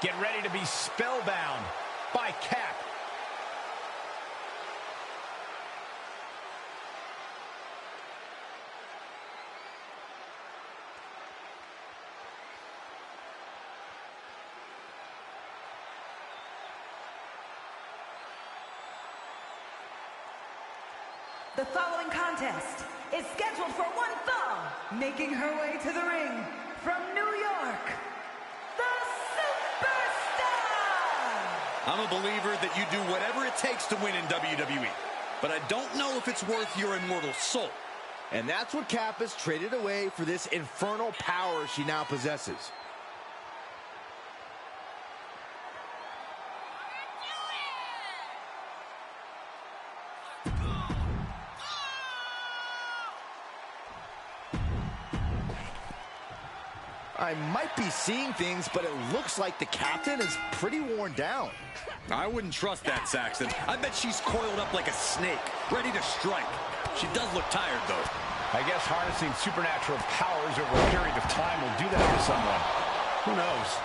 Get ready to be spellbound by Cap. The following contest is scheduled for one fall, making her way to the ring from New York, the Superstar! I'm a believer that you do whatever it takes to win in WWE, but I don't know if it's worth your immortal soul. And that's what Cap has traded away for this infernal power she now possesses. I might be seeing things, but it looks like the captain is pretty worn down. I wouldn't trust that, Saxton. I bet she's coiled up like a snake, ready to strike. She does look tired, though. I guess harnessing supernatural powers over a period of time will do that to someone. Who knows?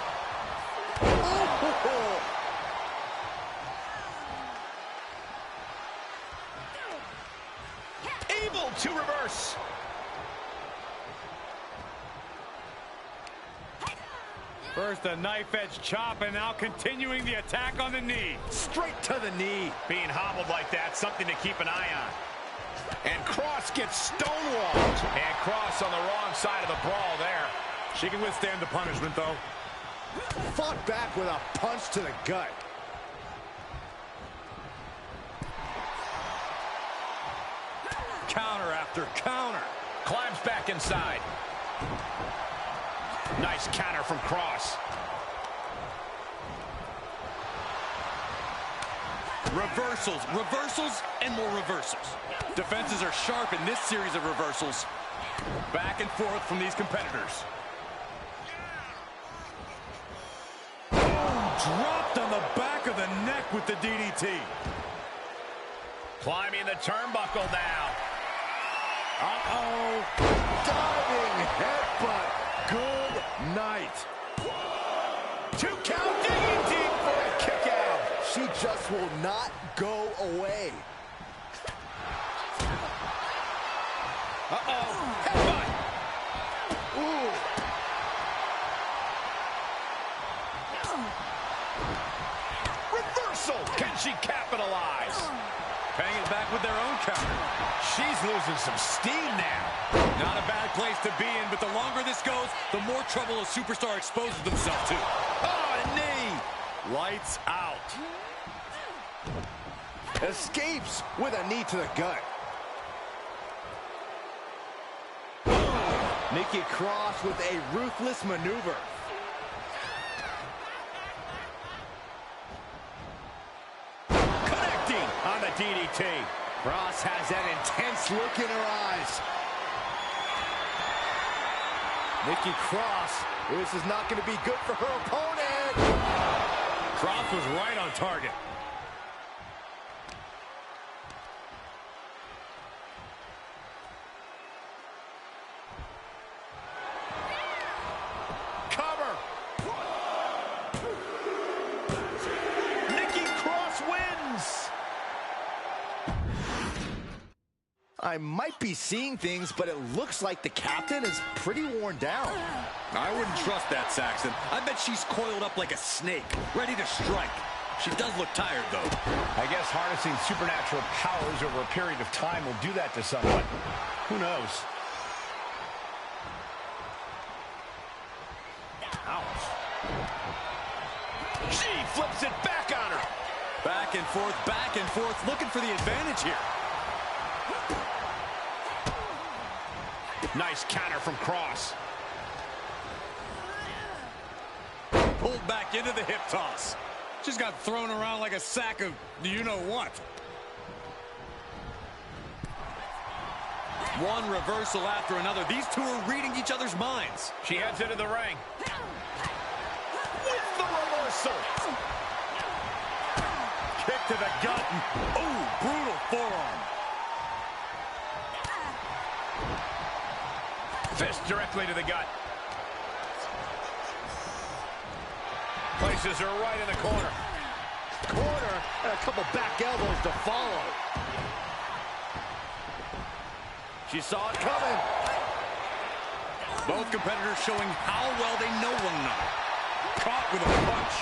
Able to reverse. First a knife-edge chop, and now continuing the attack on the knee. Straight to the knee. Being hobbled like that, something to keep an eye on. And Cross gets stonewalled. And Cross on the wrong side of the brawl there. She can withstand the punishment, though. Fought back with a punch to the gut. Counter after counter. Climbs back inside. Nice counter from Cross. Reversals, reversals, and more reversals. Defenses are sharp in this series of reversals. Back and forth from these competitors. Dropped on the back of the neck with the DDT. Climbing the turnbuckle now. Uh-oh. Diving headbutt. Good night. 2 count, digging deep for a kick out. She just will not go away. Uh-oh. Headbutt. Ooh. Reversal. Can she capitalize? Paying it back with their own counter. She's losing some steam now. Not a bad place to be in, but the longer this goes, the more trouble a superstar exposes themselves to. Oh, a knee. Lights out. Escapes with a knee to the gut. Nikki Cross with a ruthless maneuver. Connecting on the DDT. Cross has that intense look in her eyes. Nikki Cross, this is not going to be good for her opponent. Cross was right on target. Cover. Nikki Cross wins. I might be seeing things, but it looks like the captain is pretty worn down. I wouldn't trust that, Saxton. I bet she's coiled up like a snake, ready to strike. She does look tired, though. I guess harnessing supernatural powers over a period of time will do that to someone. Who knows? Ouch. She flips it back on her. Back and forth, looking for the advantage here. Nice counter from Cross. Pulled back into the hip toss. Just got thrown around like a sack of you-know-what. One reversal after another. These two are reading each other's minds. She heads into the ring. With the reversal. Kick to the gut. Ooh, brutal forearm. Fist directly to the gut. Places her right in the corner. Corner, and a couple back elbows to follow. She saw it coming. Both competitors showing how well they know one another. Caught with a punch.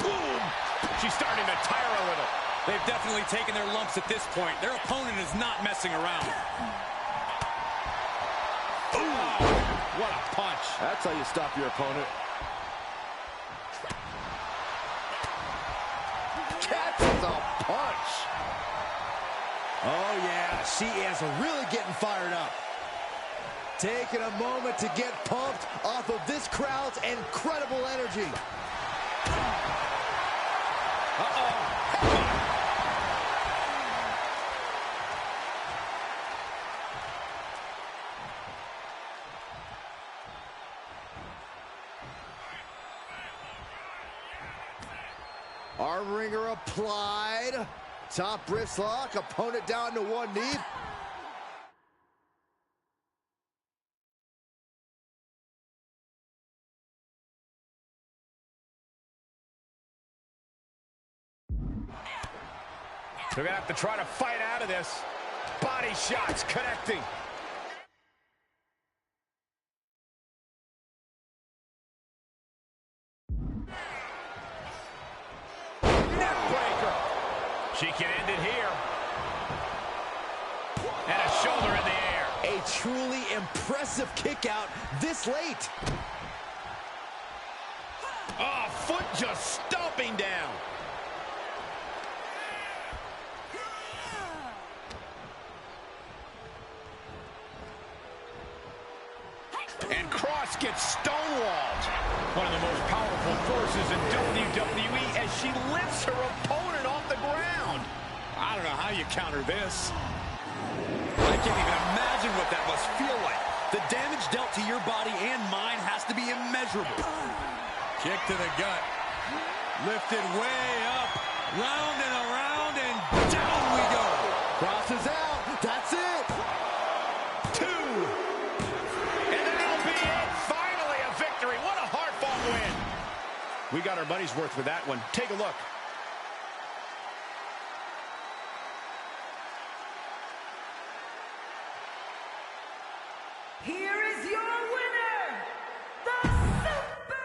Boom! She's starting to tire a little. They've definitely taken their lumps at this point. Their opponent is not messing around. Ooh! What a punch. That's how you stop your opponent. Catches a punch. Oh, yeah, she is really getting fired up. Taking a moment to get pumped off of this crowd's incredible energy. Arm wringer applied. Top wrist lock, opponent down to one knee. They're going to have to try to fight out of this. Body shots connecting. Neckbreaker. She can end it here. And a shoulder in the air. A truly impressive kick out this late. Oh, foot just stomping down. And Cross gets stonewalled. One of the most powerful forces in WWE as she lifts her opponent off the ground. I don't know how you counter this. I can't even imagine what that must feel like. The damage dealt to your body and mine has to be immeasurable. Kick to the gut. Lifted way up. Round and around and down we go. Cross is out. That's it. 2. And that'll be it. Finally a victory. What a hard-fought win. We got our money's worth with that one. Take a look. Here is your winner, the Super...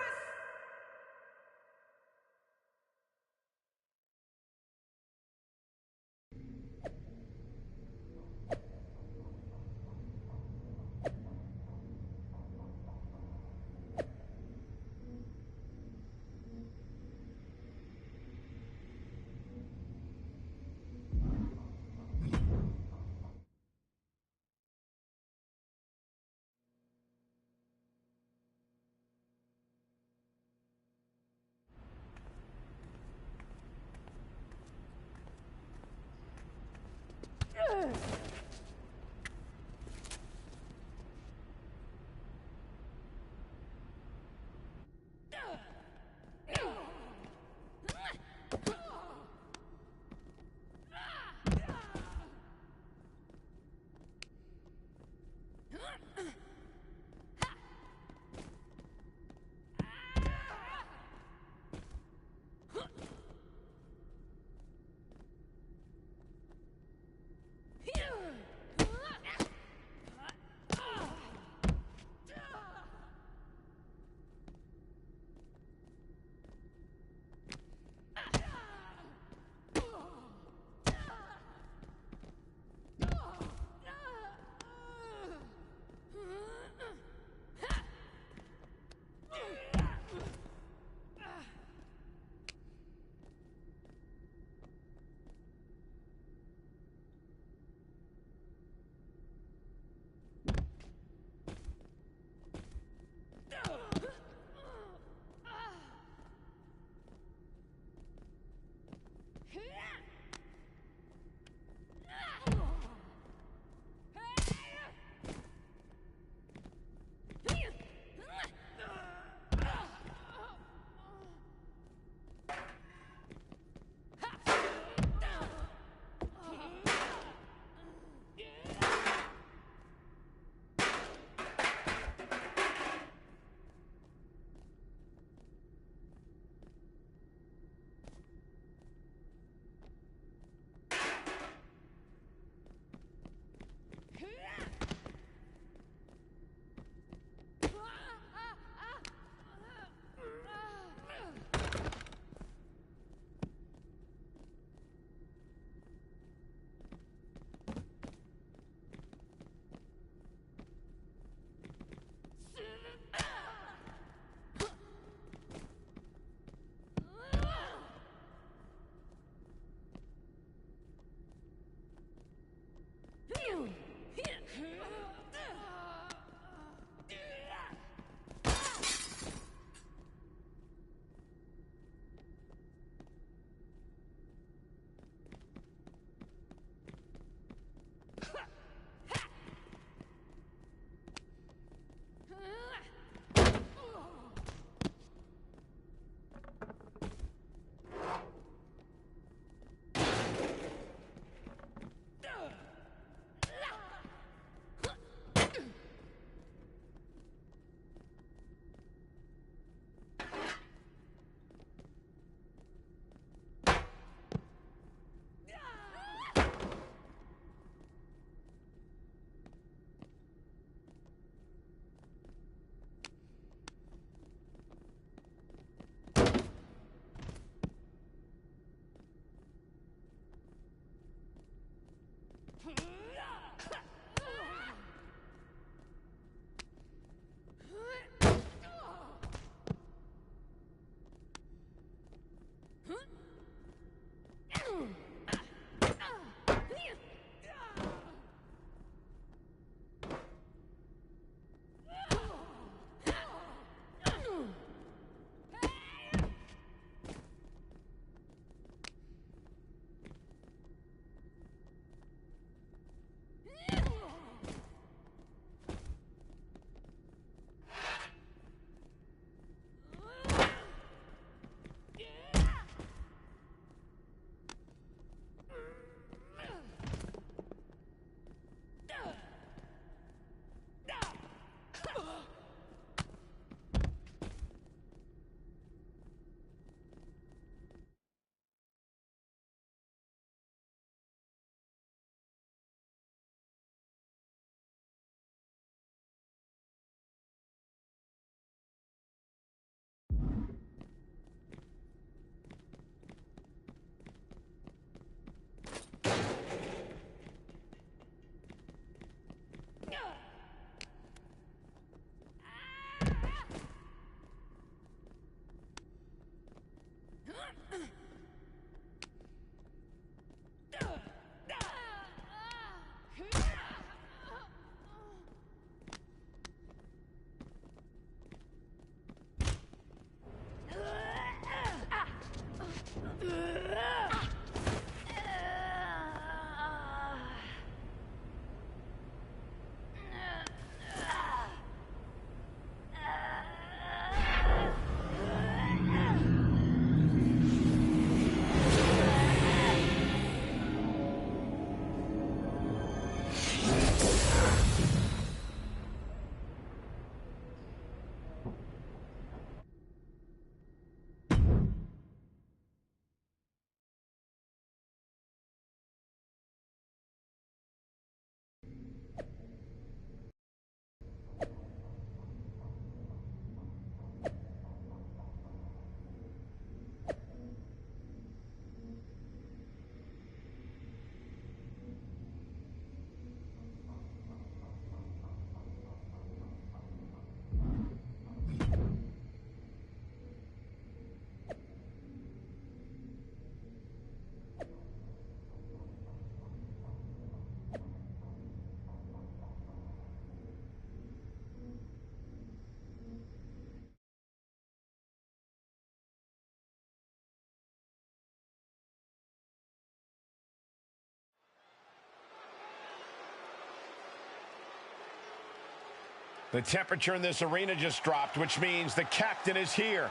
The temperature in this arena just dropped, which means the captain is here.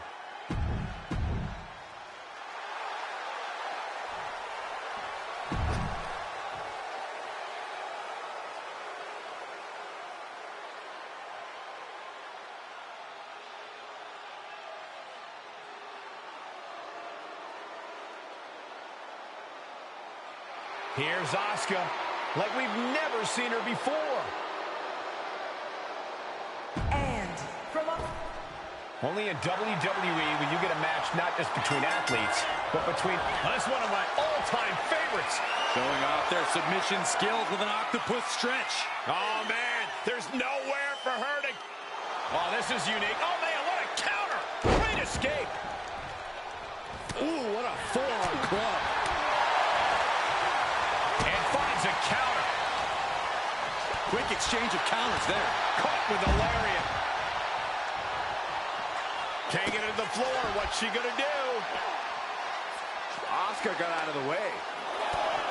Here's Asuka, like we've never seen her before. And from up... Only in WWE will you get a match not just between athletes, but between... Well, that's one of my all-time favorites. Showing off their submission skills with an octopus stretch. Oh, man, there's nowhere for her to... Oh, this is unique. Oh, man, what a counter. Great escape. Ooh, what a forearm club. And finds a counter. Quick exchange of counters there. Caught with a lariat. Can't get it to the floor. What's she gonna do? Asuka got out of the way.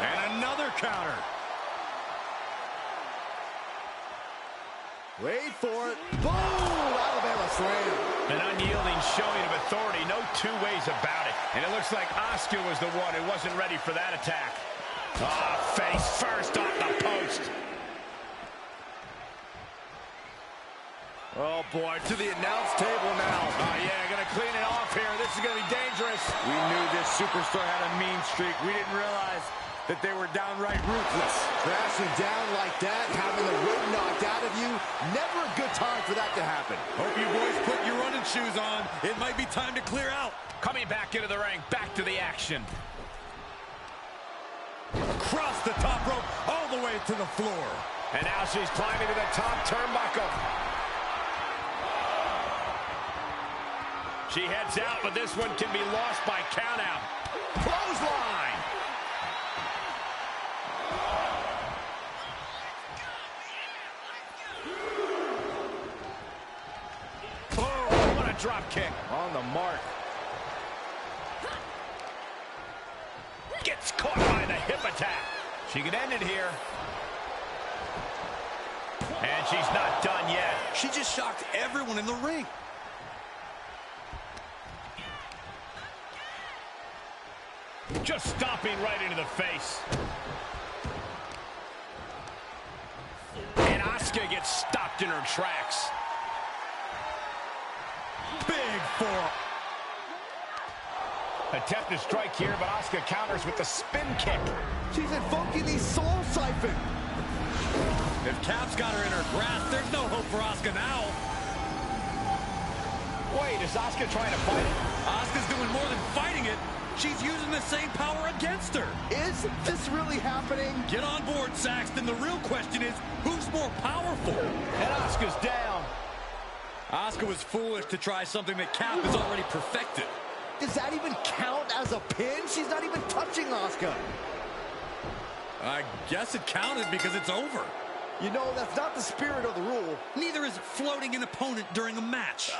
And another counter. Wait for it. Boom! Alabama slam. An unyielding showing of authority. No two ways about it. And it looks like Asuka was the one who wasn't ready for that attack. Ah, face first off the post. Oh, boy, to the announce table now. Oh, yeah, gonna clean it off here. This is gonna be dangerous. We knew this superstar had a mean streak. We didn't realize that they were downright ruthless. Crashing down like that, having the wind knocked out of you, never a good time for that to happen. Hope you boys put your running shoes on. It might be time to clear out. Coming back into the ring, back to the action. Across the top rope, all the the way to the floor. And now she's climbing to the top turnbuckle. She heads out, but this one can be lost by countout. Clothesline. Oh, what a drop kick. On the mark. Gets caught by the hip attack. She could end it here. And she's not done yet. She just shocked everyone in the ring. Just stomping right into the face. And Asuka gets stopped in her tracks. Big forearm. Attempt to strike here, but Asuka counters with the spin kick. She's invoking the soul siphon. If Cap's got her in her grasp, there's no hope for Asuka now. Wait, is Asuka trying to fight it? Asuka's doing more than fighting it. She's using the same power against her. Is this really happening? Get on board, Saxton. The real question is, who's more powerful? And Asuka's down. Asuka was foolish to try something that Cap has already perfected. Does that even count as a pin? She's not even touching Asuka. I guess it counted because it's over. You know, that's not the spirit of the rule. Neither is floating an opponent during a match.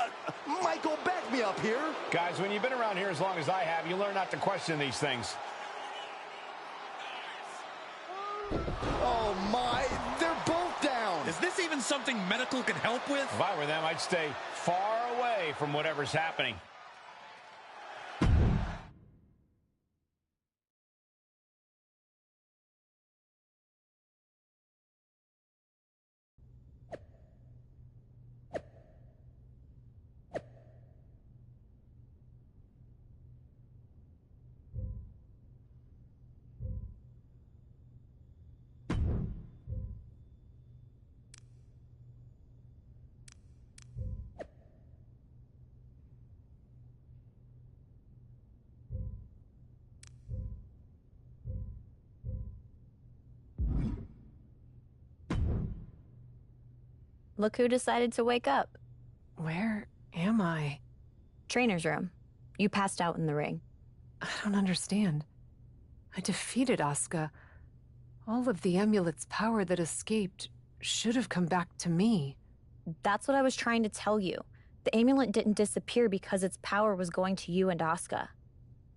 Michael, back me up here. Guys, when you've been around here as long as I have, you learn not to question these things. Oh, my. They're both down. Is this even something medical can help with? If I were them, I'd stay far away from whatever's happening. Look who decided to wake up. Where am I? Trainer's room. You passed out in the ring. I don't understand. I defeated Asuka. All of the amulet's power that escaped should have come back to me. That's what I was trying to tell you. The amulet didn't disappear because its power was going to you and Asuka.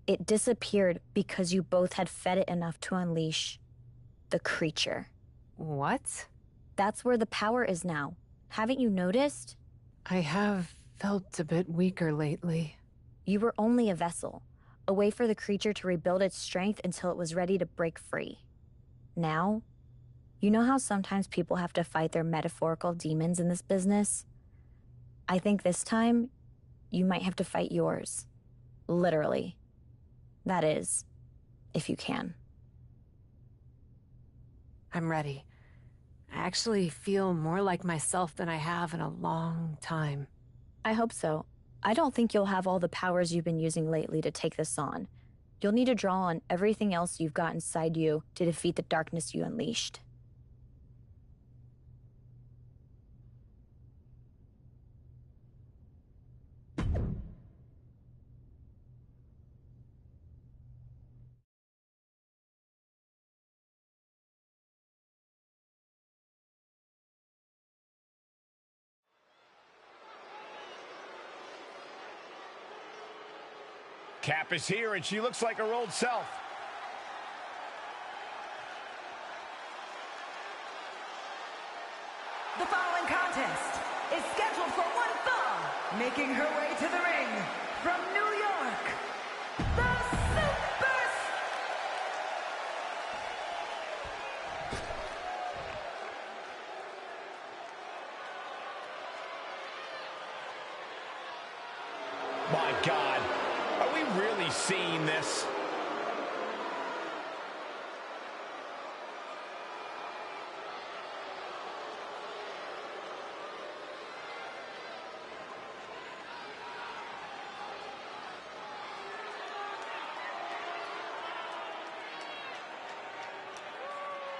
It disappeared because you both had fed it enough to unleash the creature. What? That's where the power is now. Haven't you noticed? I have felt a bit weaker lately. You were only a vessel, a way for the creature to rebuild its strength until it was ready to break free. Now, you know how sometimes people have to fight their metaphorical demons in this business? I think this time, you might have to fight yours. Literally. That is, if you can. I'm ready. I actually feel more like myself than I have in a long time. I hope so. I don't think you'll have all the powers you've been using lately to take this on. You'll need to draw on everything else you've got inside you to defeat the darkness you unleashed. Cap is here, and she looks like her old self. The following contest is scheduled for one fall. Making her way to the ring from New York, the Super... My God, are we really seeing this?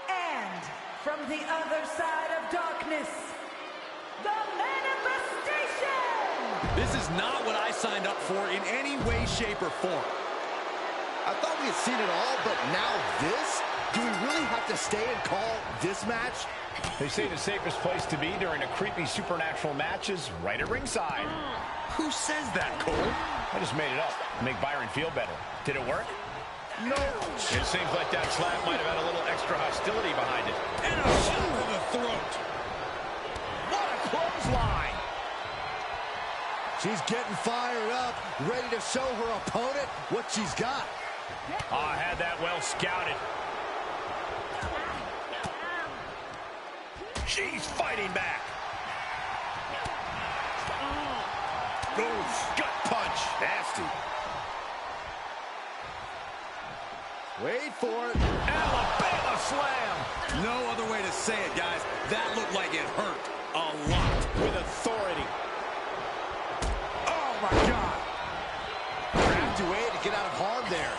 And the other side of darkness, the manifestation! This is not what I signed up for in any way, shape, or form. I thought we had seen it all, but now this? Do we really have to stay and call this match? They say the safest place to be during a creepy supernatural match is right at ringside. Who says that, Cole? I just made it up to make Byron feel better. Did it work? No. It seems like that slap might have had a little extra hostility behind it. And a shot to the throat. What a clothesline! She's getting fired up, ready to show her opponent what she's got. Oh, I had that well scouted. She's fighting back. Goes gut punch. Nasty. Wait for it. Alabama slam. No other way to say it, guys. That looked like it hurt a lot. With authority. Oh, my God. Crafty way to get out of harm there.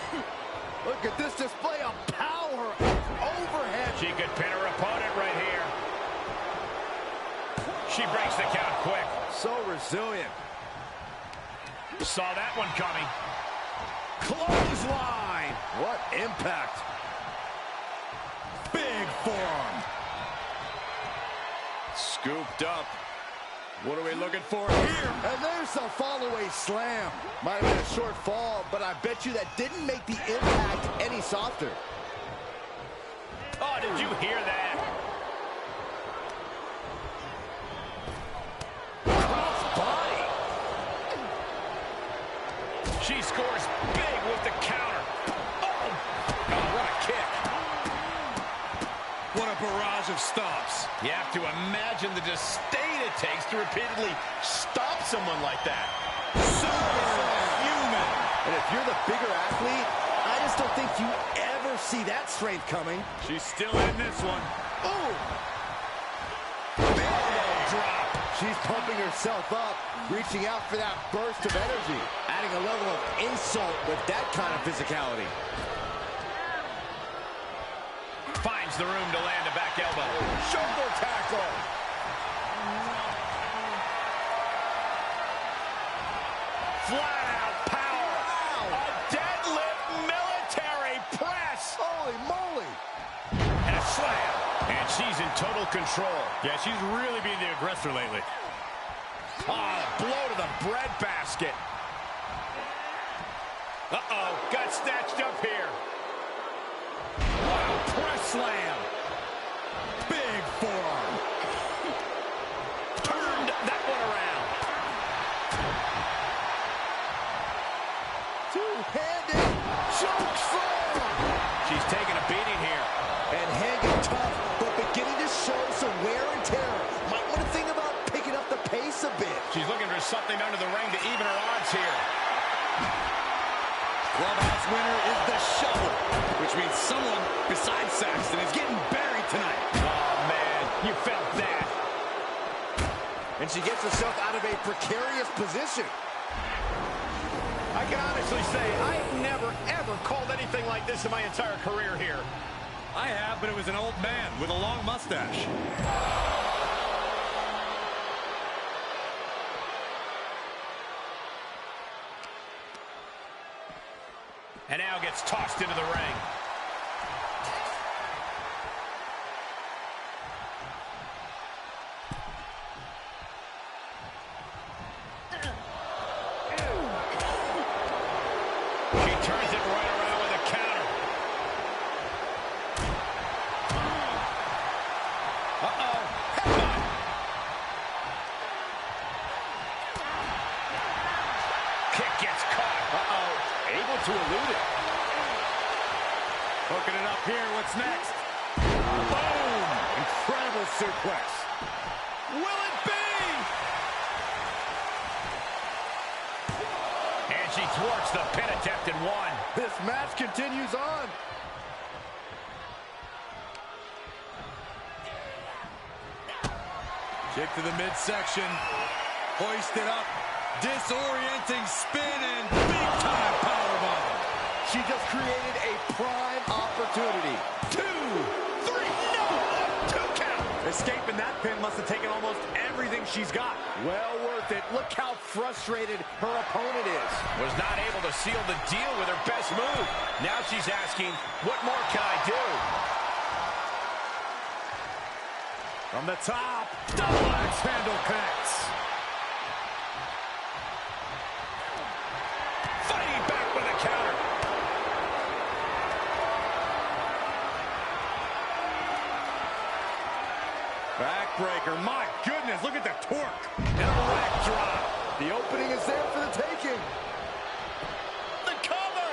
Look at this display of power overhead. She could pin her opponent right here. She breaks the count quick. So resilient. Saw that one coming. Clothesline. What impact. Big forearm. Scooped up. What are we looking for here? And there's the fall-away slam. Might have been a short fall, but I bet you that didn't make the impact any softer. Oh, did you hear that? Cross body. She scores big with the counter. Oh, what a kick. What a barrage of stomps. You have to imagine the disdain it takes to repeatedly stop someone like that. Superhuman. And if you're the bigger athlete, I just don't think you ever see that strength coming. She's still in this one. Oh! Elbow drop. She's pumping herself up, reaching out for that burst of energy, adding a level of insult with that kind of physicality. Finds the room to land a back elbow. Shoulder tackle. Flat out power. A deadlift military press. Holy moly! And a slam. And she's in total control. Yeah, she's really being the aggressor lately. Oh, blow to the breadbasket. Uh-oh, got snatched up here. Wow, press slam. Big forearm. Turned that one around. Two-handed choke slam! She's taking a beating here. And hanging tough, but beginning to show some wear and tear. Might want to think about picking up the pace a bit. She's looking for something under the ring to even her odds here. Clubhouse winner is the shovel, which means someone besides Saxton is getting buried tonight. Oh, man, you felt that. And she gets herself out of a precarious position. I can honestly say I've never, ever called anything like this in my entire career here. I have, but it was an old man with a long mustache. And now gets tossed into the ring. She turns it right around with a counter. Uh-oh. Headbutt. Kick gets caught. Uh-oh. Able to elude it. Hooking it up here. What's next? Boom! Incredible suplex. Will it be? And she thwarts the pin attempt and one. This match continues on. Kick to the midsection. Hoisted up. Disorienting spin and big-time powerbomb. She just created a prime opportunity. 2, 3, no! 2 count. Escaping that pin must have taken almost everything she's got. Well worth it. Look how frustrated her opponent is. Was not able to seal the deal with her best move. Now she's asking, what more can I do? From the top, double axe handle connects. Fighting back with a counter. Backbreaker, my goodness, look at the torque. And a rack drop. The opening is there for the taking. The cover.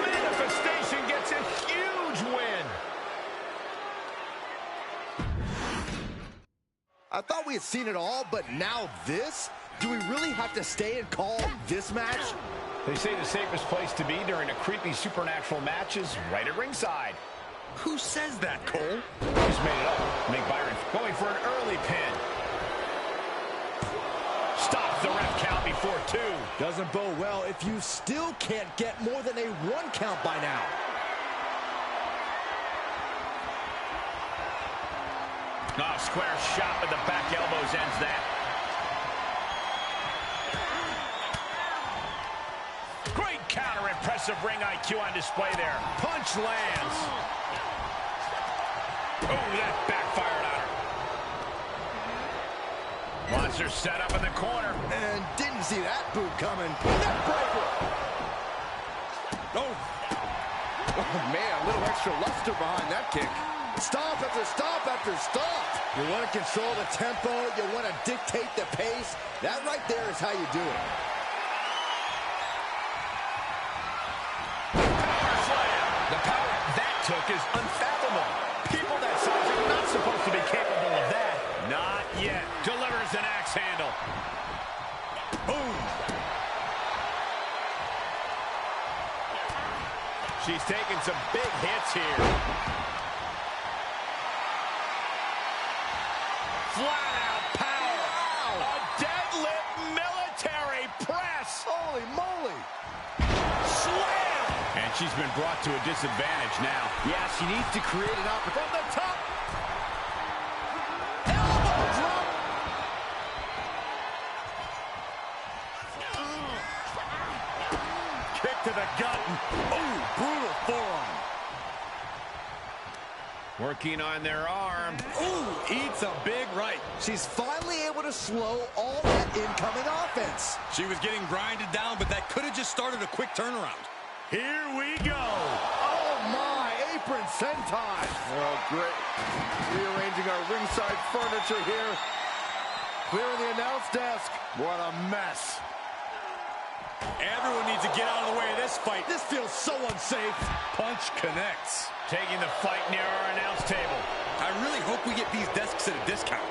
Manifestation gets a huge win. I thought we had seen it all, but now this? Do we really have to stay and call this match? They say the safest place to be during a creepy supernatural match is right at ringside. Who says that, Cole? Just made it up. Nick Byron going for an early pin. Stops the ref count before 2. Doesn't bode well if you still can't get more than a 1 count by now. Oh, square shot with the back elbows ends that. Great counter, impressive ring IQ on display there. Punch lands. Oh, that backfired on her. Monster set up in the corner. And didn't see that boot coming. Neckbreaker. Oh, man, a little extra luster behind that kick. Stop after stop after stop. You want to control the tempo. You want to dictate the pace. That right there is how you do it. Power slam. The power that took is unfathomable. People that size are not supposed to be capable of that. Not yet. Delivers an axe handle. Boom. She's taking some big hits here. Flat out power. A deadlift military press. Holy moly. Slam. And she's been brought to a disadvantage now. Yeah, she needs to create an opportunity. From the top. Elbow drop. Kick to the gut. Ooh, brutal forearm. Working on their arm. Ooh, eats a big right. She's finally able to slow all that incoming offense. She was getting grinded down, but that could have just started a quick turnaround. Here we go. Oh my, apron senton. Oh, great. Rearranging our ringside furniture here. Clearing the announce desk. What a mess. Everyone needs to get out of the way of this fight. This feels so unsafe. Punch connects. Taking the fight near our announce table. I really hope we get these desks at a discount.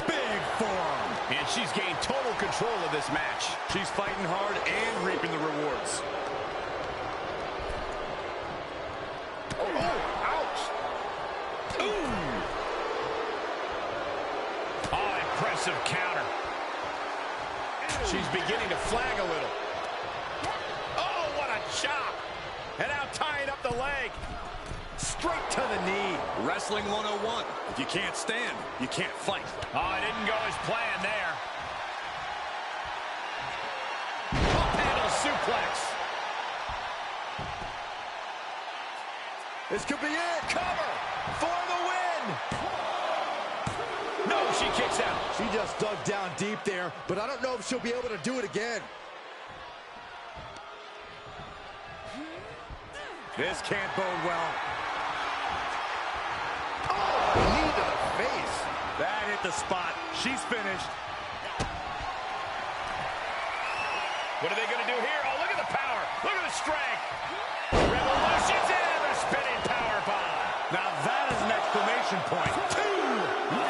Big forearm. And she's gained total control of this match. She's fighting hard and reaping the rewards. Oh, ouch. Ooh. Oh, impressive counter. She's beginning to flag a little. Oh, what a chop. And now tying up the leg. Straight to the knee. Wrestling 101. If you can't stand, you can't fight. Oh, it didn't go as planned there. Pump handle suplex. This could be it. Cover for the win. No, she kicks out. She just dug down deep there, but I don't know if she'll be able to do it again. This can't bode well. Oh, knee to the face. That hit the spot. She's finished. What are they going to do here? Oh, look at the power. Look at the strength. Revolution's in. The spinning power bomb. Now that is an exclamation point. 2.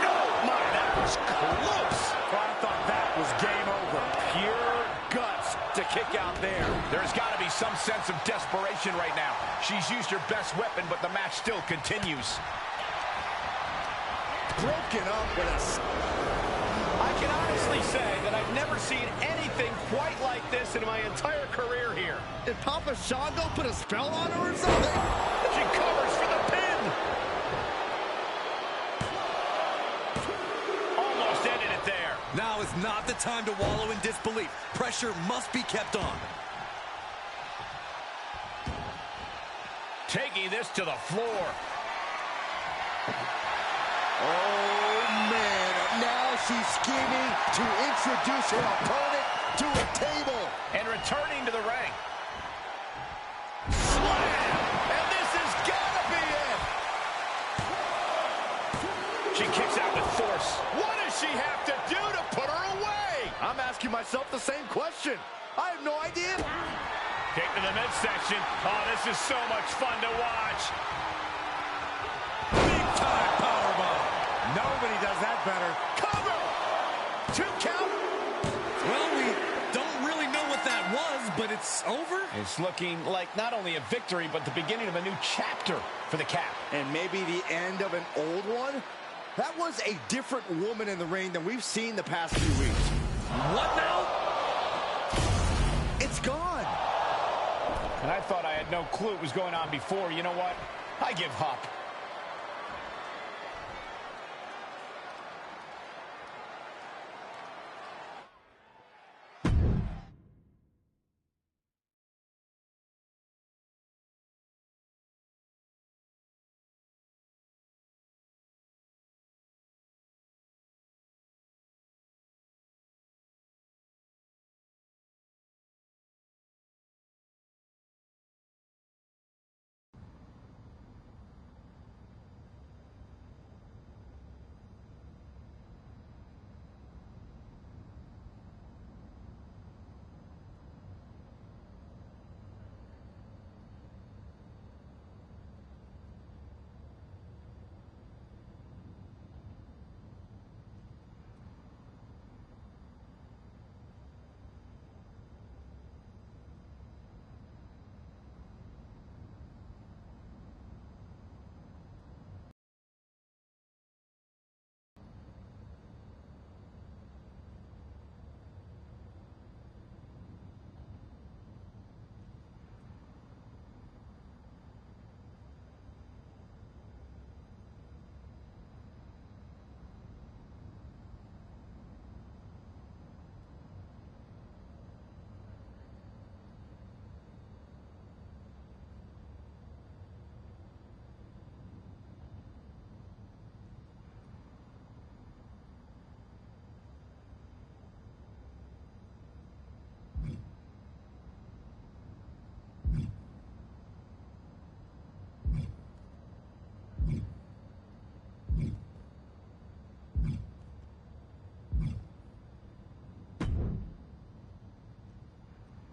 No, my, that was close. I thought that was game over. Pure guts to kick out there. There's got to be some sense of desperation right now. She's used her best weapon, but the match still continues. Broken up with us. I can honestly say that I've never seen anything quite like this in my entire career here. Did Papa Shango put a spell on her or something? She covers for the pin. not the time to wallow in disbelief. Pressure must be kept on. Taking this to the floor. Oh, man. Now she's scheming to introduce her opponent to a table. And returning to the ring. Slam! And this has got to be it. She kicks out with force. What does she have to do to put her away? I'm asking myself the same question. I have no idea. Kick to the midsection. Oh, this is so much fun to watch. Big time powerbomb. Nobody does that better. Cover! 2 count. Well, we don't really know what that was, but it's over. It's looking like not only a victory, but the beginning of a new chapter for the Cap. And maybe the end of an old one? That was a different woman in the ring than we've seen the past few weeks. What now? It's gone. And I thought I had no clue what was going on before. You know what? I give up.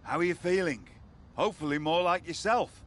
How are you feeling? Hopefully more like yourself.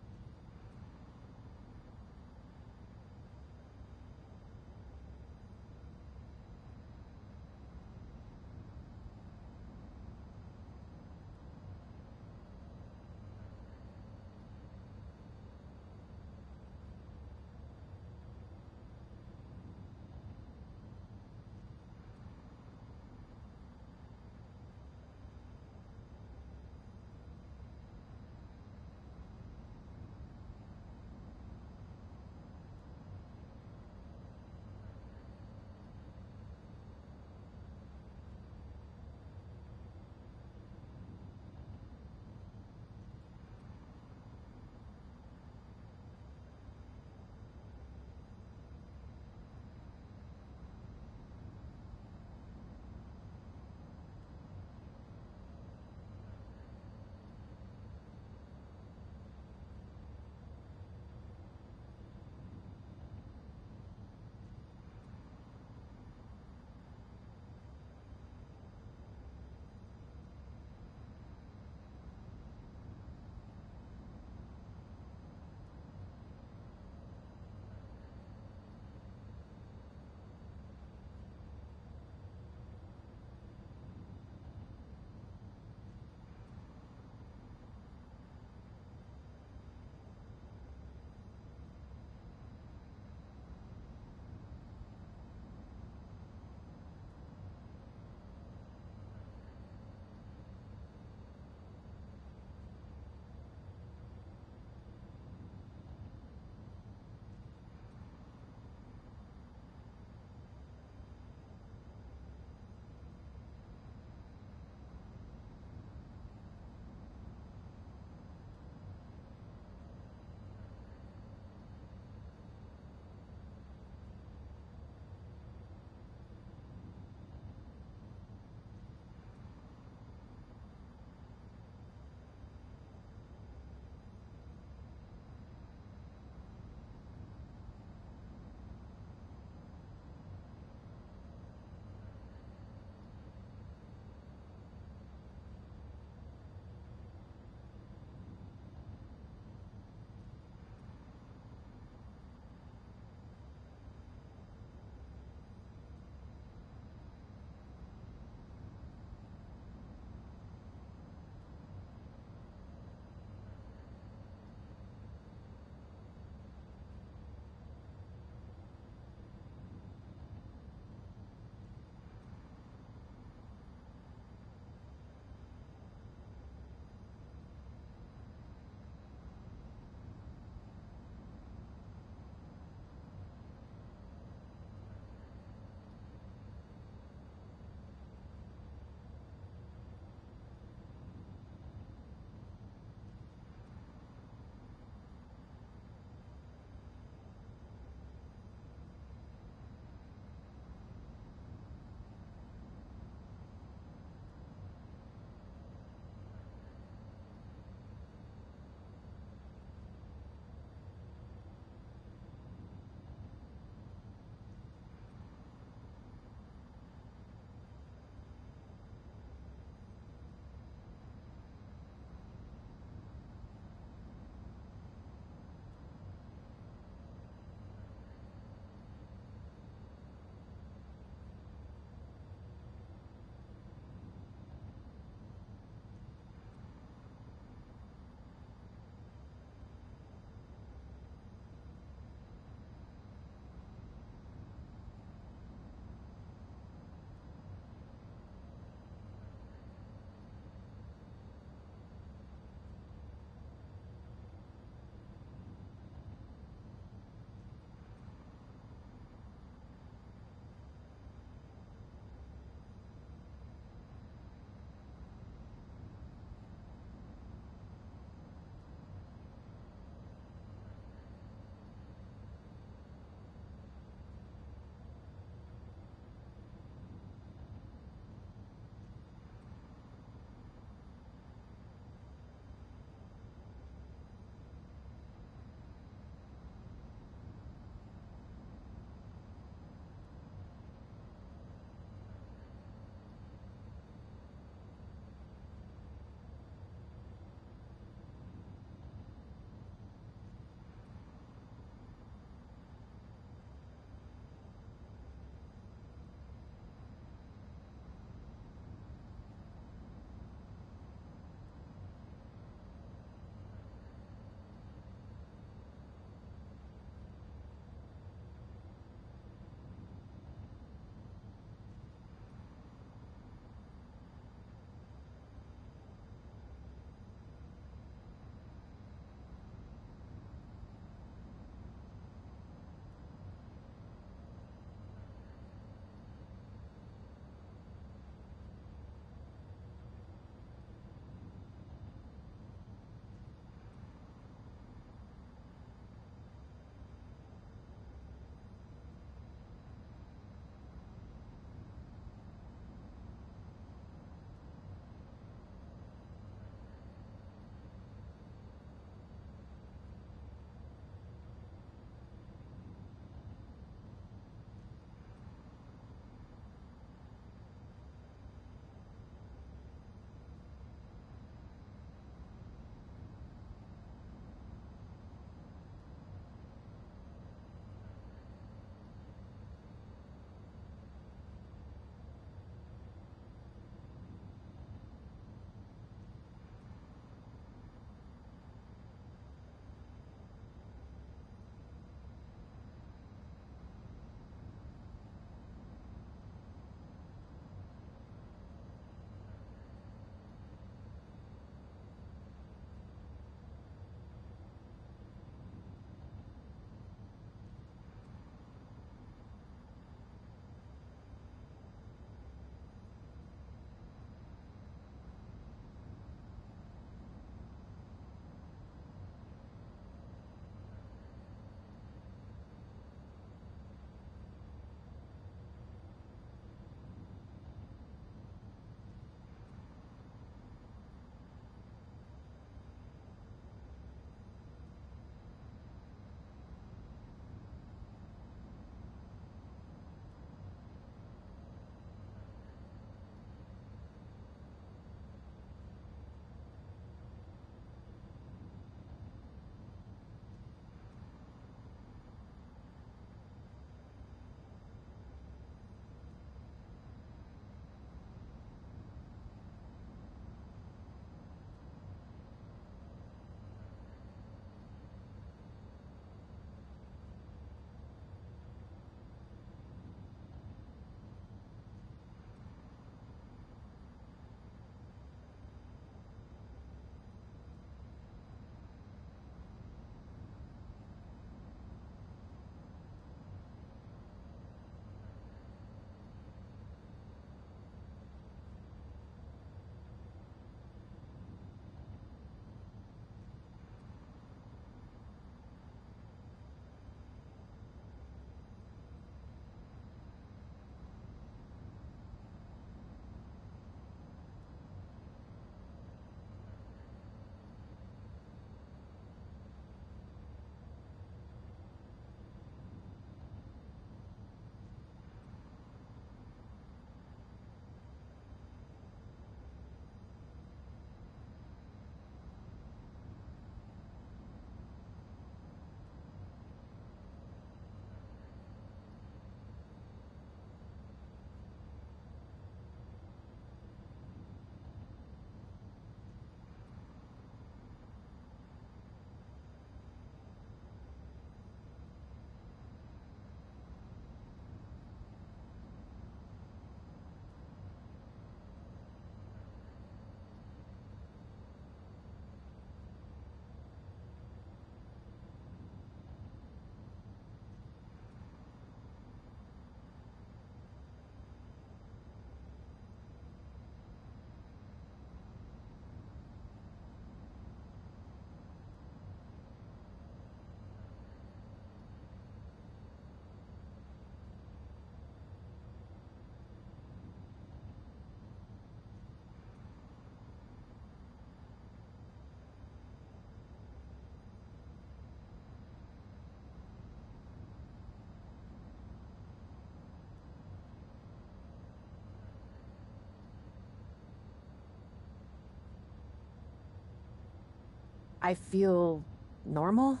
I feel normal,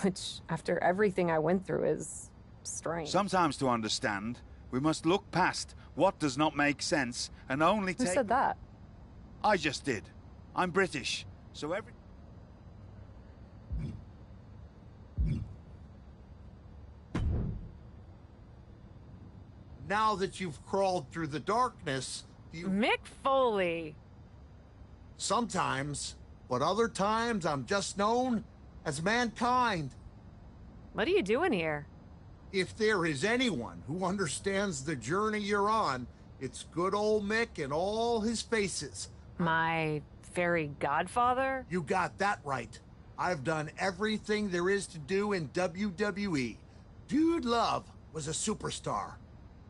which after everything I went through is strange. Sometimes to understand, we must look past what does not make sense and only Who take... said that? I just did. I'm British, so every... Now that you've crawled through the darkness, you... Mick Foley! Sometimes, but other times I'm just known as Mankind. What are you doing here? If there is anyone who understands the journey you're on, it's good old Mick and all his faces. My fairy godfather? You got that right. I've done everything there is to do in WWE. Dude Love was a superstar.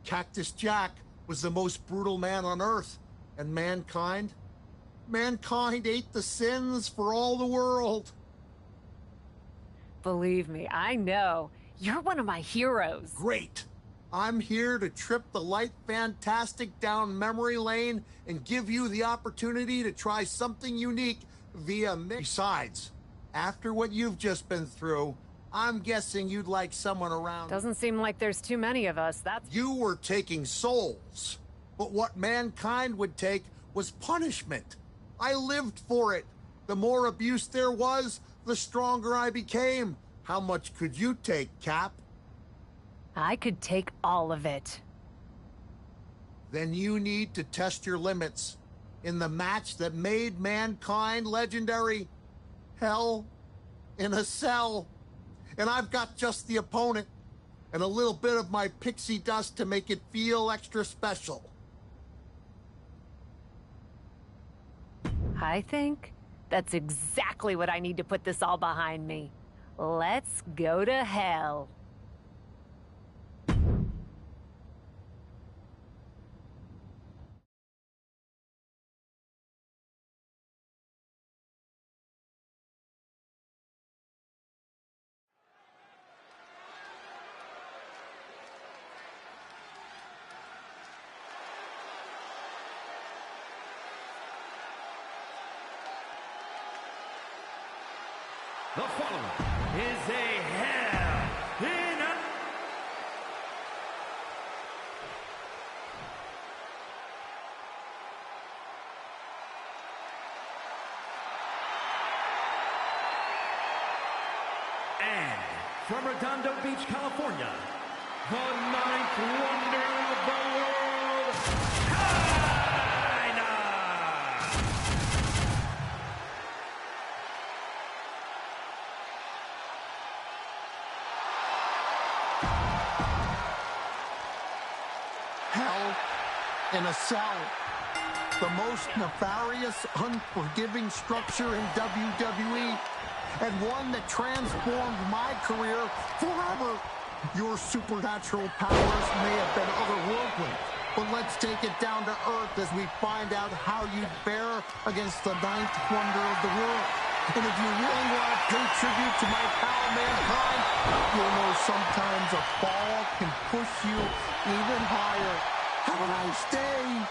Cactus Jack was the most brutal man on Earth. And Mankind? Mankind ate the sins for all the world. Believe me, I know. You're one of my heroes. Great. I'm here to trip the light fantastic down memory lane and give you the opportunity to try something unique via Mick. Besides, after what you've just been through, I'm guessing you'd like someone around. Doesn't seem like there's too many of us, that's... You were taking souls, but what Mankind would take was punishment. I lived for it. The more abuse there was, the stronger I became. How much could you take, Cap? I could take all of it. Then you need to test your limits in the match that made Mankind legendary. Hell in a Cell. And I've got just the opponent and a little bit of my pixie dust to make it feel extra special. I think that's exactly what I need to put this all behind me. Let's go to hell. The following is a Hell in a... And from Redondo Beach, California, the ninth wonder of the world, China! Hell in a Cell. The most nefarious, unforgiving structure in WWE, and one that transformed my career forever. Your supernatural powers may have been otherworldly, but let's take it down to earth as we find out how you fare against the ninth wonder of the world. And if you really want to pay tribute to my pal Mankind, you'll know sometimes a fall can push you even higher. Have a nice day.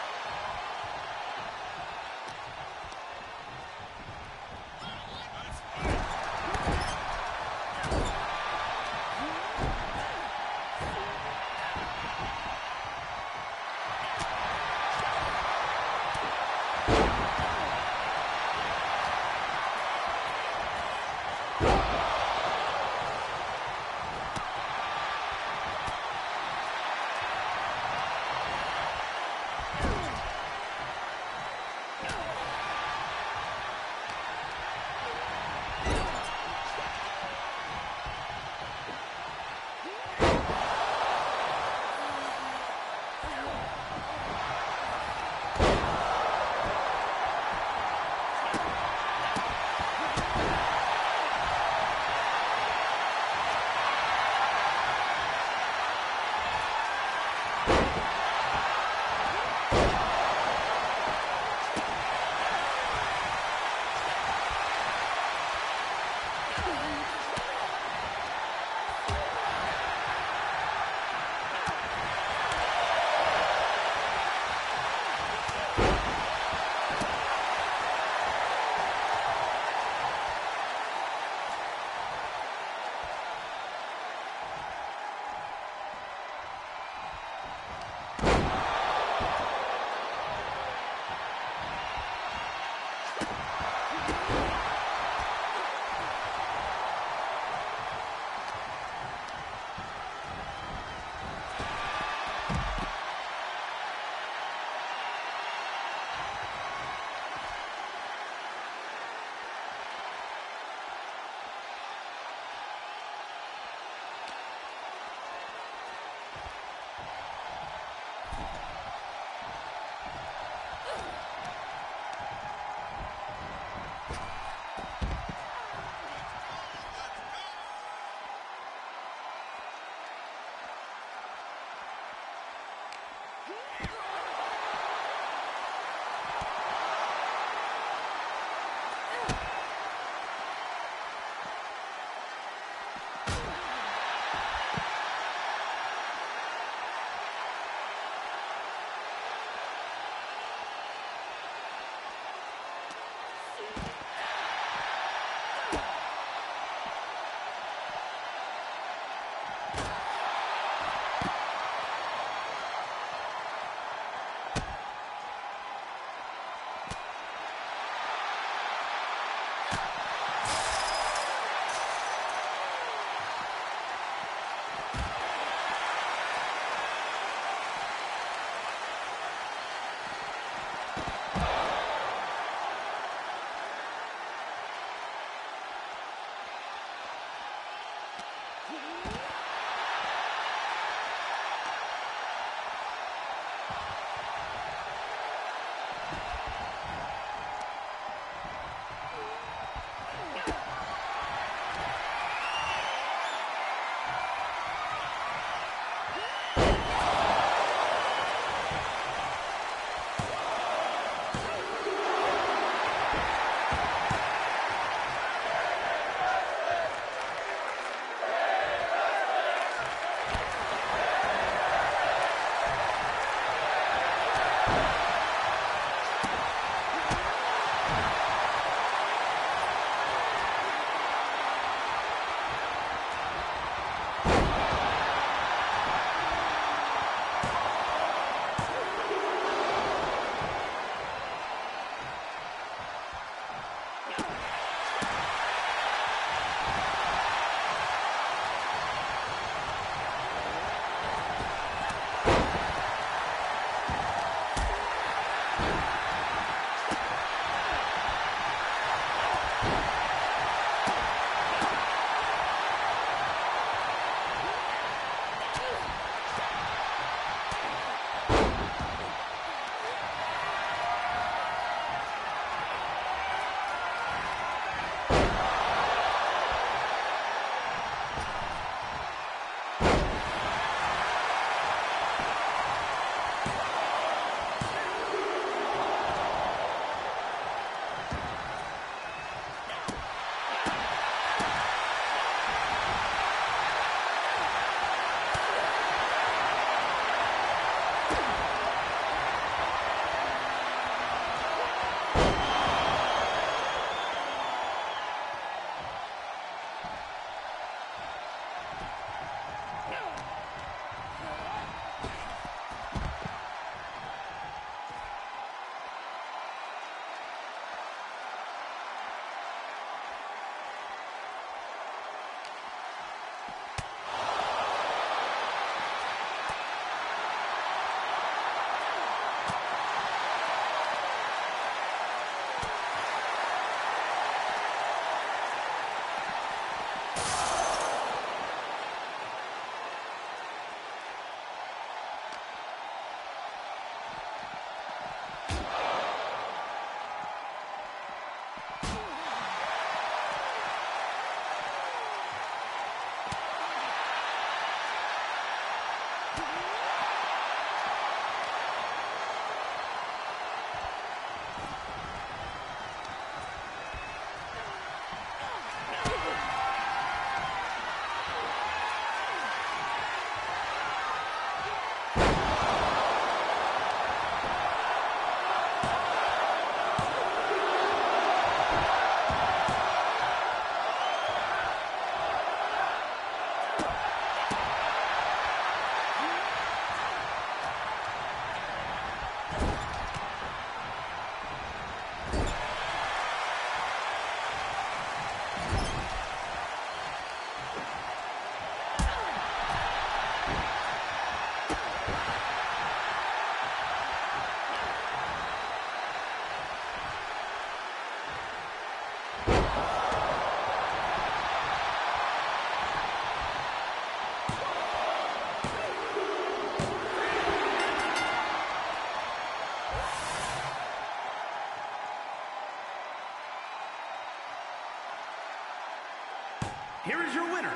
Here is your winner,